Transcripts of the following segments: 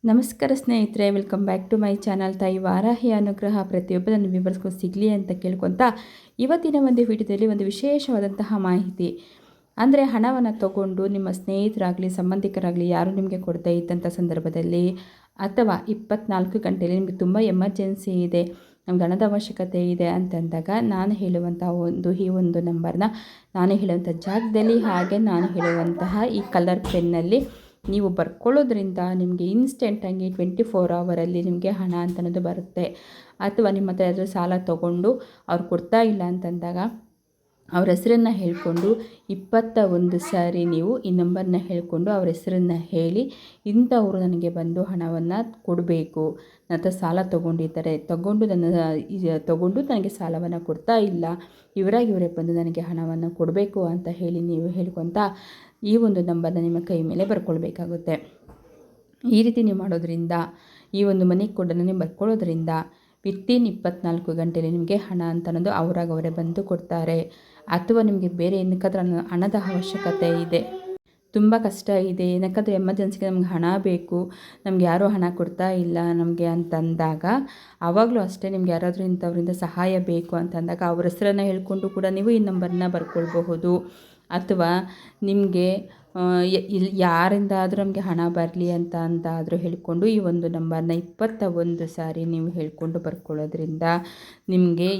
ನಮಸ್ಕಾರ ಸ್ನೇಹಿತರೆ, welcome back to my channel. ತಾಯಿ ವಾರಾಹಿ ಅನುಗ್ರಹ ಪ್ರತಿಯೊಬ್ಬ ನನ್ನ ವಿವರಿಸ್ಕೊಂಡು ಸಿಗಲಿ ಅಂತ ಕೇಳ್ಕೊತ ಇವತ್ತಿನ ಒಂದು ವಿಡಿಯೋದಲ್ಲಿ ಒಂದು ವಿಶೇಷವಾದಂತಹ ಮಾಹಿತಿ ಅಂದರೆ ಹಣವನ್ನು ತಗೊಂಡು ನಿಮ್ಮ ಸ್ನೇಹಿತರಾಗಲಿ ಸಂಬಂಧಿಕರಾಗಲಿ ಯಾರು ನಿಮಗೆ ಕೊಡ್ತಾ ಇದ್ದಂಥ ಸಂದರ್ಭದಲ್ಲಿ ಅಥವಾ 24 ಗಂಟೆಯಲ್ಲಿ ನಿಮಗೆ ತುಂಬ ಎಮರ್ಜೆನ್ಸಿ ಇದೆ, ನಮ್ಗೆ ಹಣದ ಅವಶ್ಯಕತೆ ಇದೆ ಅಂತಂದಾಗ ನಾನು ಹೇಳುವಂಥ ಈ ಒಂದು ನಂಬರ್ನ ನಾನು ಹೇಳುವಂಥ ಜಾಗದಲ್ಲಿ ಹಾಗೆ ನಾನು ಹೇಳುವಂತಹ ಈ ಕಲರ್ ಪೆನ್ನಲ್ಲಿ ನೀವು ಬರ್ಕೊಳ್ಳೋದ್ರಿಂದ ನಿಮಗೆ ಇನ್ಸ್ಟೆಂಟಾಗಿ 24 ಅವರಲ್ಲಿ ನಿಮಗೆ ಹಣ ಅಂತನ್ನೋದು ಬರುತ್ತೆ. ಅಥವಾ ನಿಮ್ಮ ಹತ್ರ ಯಾರಾದರೂ ಸಾಲ ತೊಗೊಂಡು ಅವ್ರು ಕೊಡ್ತಾ ಇಲ್ಲ ಅಂತಂದಾಗ ಅವ್ರ ಹೆಸರನ್ನು ಹೇಳಿಕೊಂಡು 21 ಸಾರಿ ನೀವು ಈ ನಂಬರ್ನ ಹೇಳಿಕೊಂಡು ಅವ್ರ ಹೆಸರನ್ನು ಹೇಳಿ, ಇಂಥವರು ನನಗೆ ಬಂದು ಹಣವನ್ನು ಕೊಡಬೇಕು, ನನ್ನ ಹತ್ರ ಸಾಲ ತೊಗೊಂಡಿದ್ದಾರೆ, ತೊಗೊಂಡು ನನಗೆ ಸಾಲವನ್ನು ಕೊಡ್ತಾ ಇಲ್ಲ, ಇವರೇ ಬಂದು ನನಗೆ ಹಣವನ್ನು ಕೊಡಬೇಕು ಅಂತ ಹೇಳಿ ನೀವು ಹೇಳ್ಕೊತ ಈ ಒಂದು ನಂಬರ್ನ ನಿಮ್ಮ ಕೈ ಮೇಲೆ ಬರ್ಕೊಳ್ಬೇಕಾಗುತ್ತೆ. ಈ ರೀತಿ ನೀವು ಮಾಡೋದ್ರಿಂದ ಈ ಒಂದು ಮನಿ ಕೋಡನ್ನು ನೀವು ಬರ್ಕೊಳ್ಳೋದ್ರಿಂದ ವಿತಿನ್ 24 ಗಂಟೆಯಲ್ಲಿ ನಿಮಗೆ ಹಣ ಅಂತ ಅನ್ನೋದು ಅವರೇ ಬಂದು ಕೊಡ್ತಾರೆ. ಅಥವಾ ನಿಮಗೆ ಬೇರೆ ಏನಕ್ಕಾದ್ರೂ ಹಣದ ಅವಶ್ಯಕತೆ ಇದೆ, ತುಂಬ ಕಷ್ಟ ಇದೆ, ಏನಕ್ಕಾದ್ರೂ ಎಮರ್ಜೆನ್ಸಿಗೆ ನಮ್ಗೆ ಹಣ ಬೇಕು, ನಮ್ಗೆ ಯಾರೂ ಹಣ ಕೊಡ್ತಾ ಇಲ್ಲ ನಮಗೆ ಅಂತಂದಾಗ ಆವಾಗಲೂ ಅಷ್ಟೇ ನಿಮ್ಗೆ ಯಾರಾದರೂ ಇಂಥವ್ರಿಂದ ಸಹಾಯ ಬೇಕು ಅಂತಂದಾಗ ಅವ್ರ ಹೆಸರನ್ನು ಹೇಳ್ಕೊಂಡು ಕೂಡ ನೀವು ಈ ನಂಬರ್ನ ಬರ್ಕೊಳ್ಬಹುದು. ಅಥವಾ ನಿಮಗೆ ಯಾರಿಂದಾದರೂ ನಮಗೆ ಹಣ ಬರಲಿ ಅಂತಾದರೂ ಹೇಳಿಕೊಂಡು ಈ ಒಂದು ನಂಬರ್ನ 21 ಸಾರಿ ನೀವು ಹೇಳಿಕೊಂಡು ಬರ್ಕೊಳ್ಳೋದ್ರಿಂದ ನಿಮಗೆ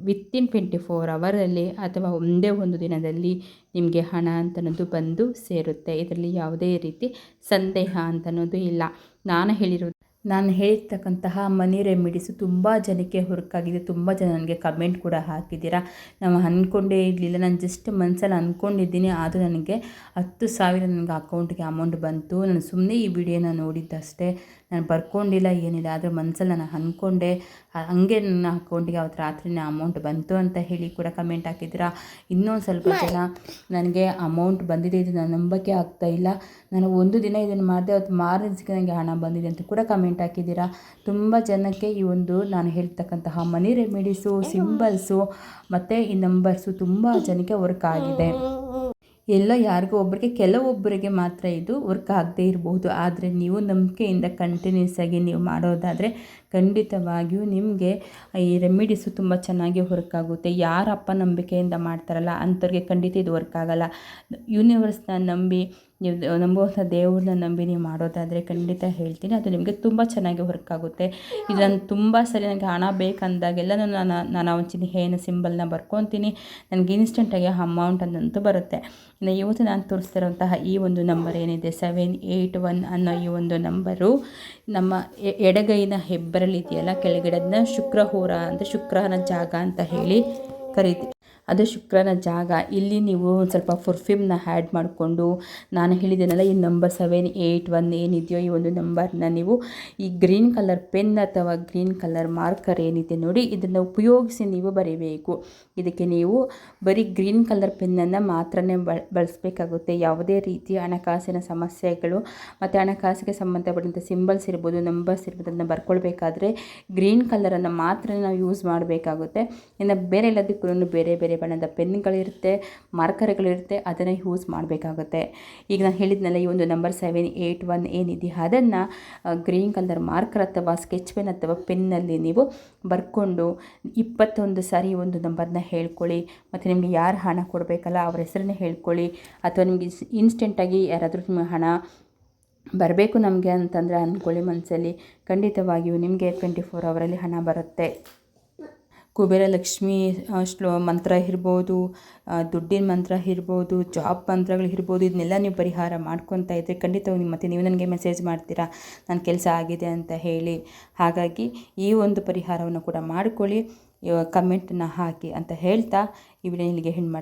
ವಿತಿನ್ 24 ಅವರಲ್ಲಿ ಅಥವಾ ಒಂದೇ ಒಂದು ದಿನದಲ್ಲಿ ನಿಮಗೆ ಹಣ ಅಂತನ್ನೋದು ಬಂದು ಸೇರುತ್ತೆ. ಇದರಲ್ಲಿ ಯಾವುದೇ ರೀತಿ ಸಂದೇಹ ಅಂತನ್ನೋದು ಇಲ್ಲ. ನಾನು ಹೇಳಿರ್ತಕ್ಕಂತಹ ಮನಿ ರೆಮಿಡೀಸು ತುಂಬ ಜನಕ್ಕೆ ಹೊರಕಾಗಿದೆ. ತುಂಬ ಜನ ನನಗೆ ಕಮೆಂಟ್ ಕೂಡ ಹಾಕಿದ್ದೀರಾ. ನಾವು ಅಂದ್ಕೊಂಡೇ ಇರಲಿಲ್ಲ, ನಾನು ಜಸ್ಟ್ ಮನಸ್ಸಲ್ಲಿ ಅಂದ್ಕೊಂಡಿದ್ದೀನಿ, ಆದರೂ ನನಗೆ 10,000 ನನಗೆ ಅಕೌಂಟ್ಗೆ ಅಮೌಂಟ್ ಬಂತು. ನಾನು ಸುಮ್ಮನೆ ಈ ವಿಡಿಯೋನ ನೋಡಿದ್ದಷ್ಟೇ, ನಾನು ಬರ್ಕೊಂಡಿಲ್ಲ ಏನಿಲ್ಲ, ಆದರೆ ಮನಸ್ಸಲ್ಲಿ ನಾನು ಅಂದ್ಕೊಂಡೆ, ಹಾಗೆ ನನ್ನ ಅಕೌಂಟಿಗೆ ಅವತ್ತು ರಾತ್ರಿನೇ ಅಮೌಂಟ್ ಬಂತು ಅಂತ ಹೇಳಿ ಕೂಡ ಕಮೆಂಟ್ ಹಾಕಿದ್ದೀರಾ. ಇನ್ನೊಂದು ಸ್ವಲ್ಪ ಜನ ನನಗೆ ಅಮೌಂಟ್ ಬಂದಿದೆ, ಇದು ನಾನು ನಂಬಕ್ಕೆ ಆಗ್ತಾಯಿಲ್ಲ, ನಾನು ಒಂದು ದಿನ ಇದನ್ನು ಮಾಡಿದೆ, ಅವತ್ತು ಮಾರನೇ ದಿವಸಕ್ಕೆ ನನಗೆ ಹಣ ಬಂದಿದೆ ಅಂತ ಕೂಡ ಕಮೆಂಟ್ ಹಾಕಿದ್ದೀರಾ. ತುಂಬ ಜನಕ್ಕೆ ಈ ಒಂದು ನಾನು ಹೇಳ್ತಕ್ಕಂತಹ ಮನಿ ರೆಮಿಡೀಸು, ಸಿಂಬಲ್ಸು ಮತ್ತು ಈ ನಂಬರ್ಸು ತುಂಬ ಜನಕ್ಕೆ ವರ್ಕ್ ಆಗಿದೆ. ಎಲ್ಲೋ ಯಾರಿಗೋ ಒಬ್ಬರಿಗೆ, ಕೆಲವೊಬ್ಬರಿಗೆ ಮಾತ್ರ ಇದು ವರ್ಕ್ ಆಗದೇ ಇರಬಹುದು. ಆದರೆ ನೀವು ನಂಬಿಕೆಯಿಂದ ಕಂಟಿನ್ಯೂಸ್ ಆಗಿ ನೀವು ಮಾಡೋದಾದರೆ ಖಂಡಿತವಾಗಿಯೂ ನಿಮಗೆ ಈ ರೆಮಿಡೀಸು ತುಂಬ ಚೆನ್ನಾಗಿ ವರ್ಕ್ ಆಗುತ್ತೆ. ಯಾರು ಅಪನಂಬಿಕೆಯಿಂದ ಮಾಡ್ತಾರಲ್ಲ ಅಂಥವ್ರಿಗೆ ಖಂಡಿತ ಇದು ವರ್ಕ್ ಆಗೋಲ್ಲ. ಯೂನಿವರ್ಸ್ನ ನಂಬಿ ನೀವು ನಂಬುವಂಥ ದೇವ್ರನ್ನ ನಂಬಿ ನೀವು ಮಾಡೋದಾದರೆ ಖಂಡಿತ ಹೇಳ್ತೀನಿ, ಅದು ನಿಮಗೆ ತುಂಬ ಚೆನ್ನಾಗಿ ವರ್ಕ್ ಆಗುತ್ತೆ. ಇದು ನಾನು ತುಂಬ ಸರಿ ನನಗೆ ಹಣ ಬೇಕಂದಾಗೆಲ್ಲ ನಾನು ಒಂಚಿನ ಏನು ಸಿಂಬಲ್ನ ಬರ್ಕೊತೀನಿ, ನನಗೆ ಇನ್ಸ್ಟೆಂಟಾಗಿ ಅಮೌಂಟ್ ಅನ್ನಂತೂ ಬರುತ್ತೆ. ಇವತ್ತು ನಾನು ತೋರಿಸ್ತಿರೋಂತಹ ಈ ಒಂದು ನಂಬರ್ ಏನಿದೆ 781 ಅನ್ನೋ ಈ ಒಂದು ನಂಬರು ನಮ್ಮ ಎಡಗೈನ ಹೆಬ್ಬರಲ್ಲಿ ಇದೆಯಲ್ಲ ಕೆಳಗಡೆ, ಅದನ್ನ ಶುಕ್ರಹೋರ ಅಂತ, ಶುಕ್ರನ ಜಾಗ ಅಂತ ಹೇಳಿ ಕರೀತೀವಿ. ಅದು ಶುಕ್ರನ ಜಾಗ. ಇಲ್ಲಿ ನೀವು ಒಂದು ಸ್ವಲ್ಪ ಪರ್ಫ್ಯೂಮ್ನ ಆ್ಯಡ್ ಮಾಡಿಕೊಂಡು, ನಾನು ಹೇಳಿದ್ದೇನಲ್ಲ ಈ ನಂಬರ್ 781 ಏನಿದೆಯೋ ಈ ಒಂದು ನಂಬರ್ನ ನೀವು ಈ ಗ್ರೀನ್ ಕಲರ್ ಪೆನ್ ಅಥವಾ ಗ್ರೀನ್ ಕಲರ್ ಮಾರ್ಕರ್ ಏನಿದೆ ನೋಡಿ, ಇದನ್ನು ಉಪಯೋಗಿಸಿ ನೀವು ಬರೀಬೇಕು. ಇದಕ್ಕೆ ನೀವು ಬರೀ ಗ್ರೀನ್ ಕಲರ್ ಪೆನ್ನನ್ನು ಮಾತ್ರನೇ ಬಳಸಬೇಕಾಗುತ್ತೆ. ಯಾವುದೇ ರೀತಿಯ ಹಣಕಾಸಿನ ಸಮಸ್ಯೆಗಳು ಮತ್ತು ಹಣಕಾಸಿಗೆ ಸಂಬಂಧಪಟ್ಟಂಥ ಸಿಂಬಲ್ಸ್ ಇರ್ಬೋದು, ನಂಬರ್ಸ್ ಇರ್ಬೋದು, ಅದನ್ನು ಬರ್ಕೊಳ್ಬೇಕಾದ್ರೆ ಗ್ರೀನ್ ಕಲರನ್ನು ಮಾತ್ರ ನಾವು ಯೂಸ್ ಮಾಡಬೇಕಾಗುತ್ತೆ. ಇನ್ನು ಬೇರೆ ಎಲ್ಲದಕ್ಕೂ ಬೇರೆ ಬೇರೆ ಬಣ್ಣದ ಪೆನ್ಗಳಿರುತ್ತೆ, ಮಾರ್ಕರ್ಗಳಿರುತ್ತೆ, ಅದನ್ನು ಯೂಸ್ ಮಾಡಬೇಕಾಗುತ್ತೆ. ಈಗ ನಾನು ಹೇಳಿದ್ನಲ್ಲ ಈ ಒಂದು ನಂಬರ್ 781 ಏನಿದೆಯಾ ಅದನ್ನು ಗ್ರೀನ್ ಕಲರ್ ಮಾರ್ಕರ್ ಅಥವಾ ಸ್ಕೆಚ್ ಪೆನ್ ಅಥವಾ ಪೆನ್ನಲ್ಲಿ ನೀವು ಬರ್ಕೊಂಡು 21 ಸಾರಿ ಈ ಒಂದು ನಂಬರ್ನ ಹೇಳ್ಕೊಳ್ಳಿ. ಮತ್ತು ನಿಮಗೆ ಯಾರು ಹಣ ಕೊಡಬೇಕಲ್ಲ ಅವ್ರ ಹೆಸರನ್ನೇ ಹೇಳ್ಕೊಳ್ಳಿ. ಅಥವಾ ನಿಮಗೆ ಇನ್ಸ್ಟೆಂಟಾಗಿ ಯಾರಾದರೂ ನಿಮಗೆ ಹಣ ಬರಬೇಕು ನಮಗೆ ಅಂತಂದರೆ ಅಂದ್ಕೊಳ್ಳಿ ಮನಸ್ಸಲ್ಲಿ, ಖಂಡಿತವಾಗಿಯೂ ನಿಮಗೆ 24 ಅವರಲ್ಲಿ ಹಣ ಬರುತ್ತೆ. ಕುಬೇರ ಲಕ್ಷ್ಮಿ ಮಂತ್ರ ಇರ್ಬೋದು, ದುಡ್ಡಿನ ಮಂತ್ರ ಇರ್ಬೋದು, ಜಾಬ್ ಮಂತ್ರಗಳು ಇರ್ಬೋದು, ಇದನ್ನೆಲ್ಲ ನೀವು ಪರಿಹಾರ ಮಾಡ್ಕೊತಾ ಇದ್ದರೆ ಖಂಡಿತವಾಗಿ ಮತ್ತು ನೀವು ನನಗೆ ಮೆಸೇಜ್ ಮಾಡ್ತೀರಾ ನನ್ನ ಕೆಲಸ ಆಗಿದೆ ಅಂತ ಹೇಳಿ. ಹಾಗಾಗಿ ಈ ಒಂದು ಪರಿಹಾರವನ್ನು ಕೂಡ ಮಾಡಿಕೊಳ್ಳಿ, ಕಮೆಂಟನ್ನು ಹಾಕಿ ಅಂತ ಹೇಳ್ತಾ ಈ ವಿಡಿಯೋ ಇಲ್ಲಿಗೆ ಎಂಡ್ ಮಾಡ್ತೀನಿ.